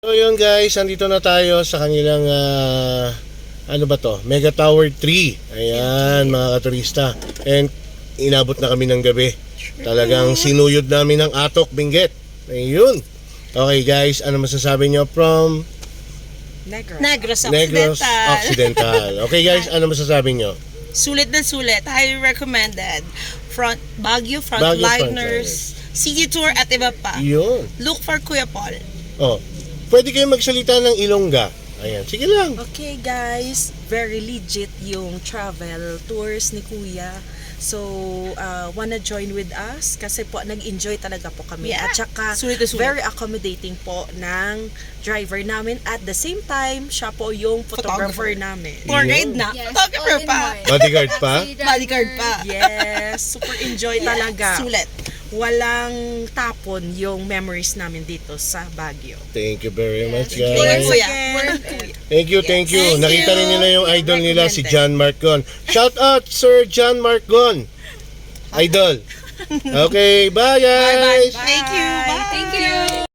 So yun guys, andito na tayo sa kanilang ano ba to? Mega Tower 3. Ayan mga katurista. And inabot na kami ng gabi. Talagang sinuyod namin ng Atok Benguet. Ayun. Okay guys, ano masasabi nyo from Negros Negros Occidental. Occidental? Okay guys, ano masasabi nyo? Sulit na sulit. Highly recommended. Baguio Baguio Frontliners, City Tour at iba pa. Yun. Look for Kuya Paul. Oh, pwede kayo magsalita ng Ilongga. Ayan, sige lang. Okay guys, very legit yung travel tours ni Kuya. So, wanna join with us? Kasi po, nag-enjoy talaga po kami. Yeah. At saka, Sulit na sulit. very accommodating po ng driver namin. At the same time, siya po yung photographer namin. Tour guide na. Yes, Photographer all in pa. one. Bodyguard pa? Bodyguard pa. Yes, super enjoy talaga. Sulit. Walang tapon yung memories namin dito sa Baguio. Thank you very much Thank you, guys. Kuya. Thank you, thank you. Thank Nakita you. rin nila yung idol nila si Recommended. John Mark Gon. Shout out Sir John Mark Gon. Idol. Okay, bye guys. Thank you. Bye. Thank you.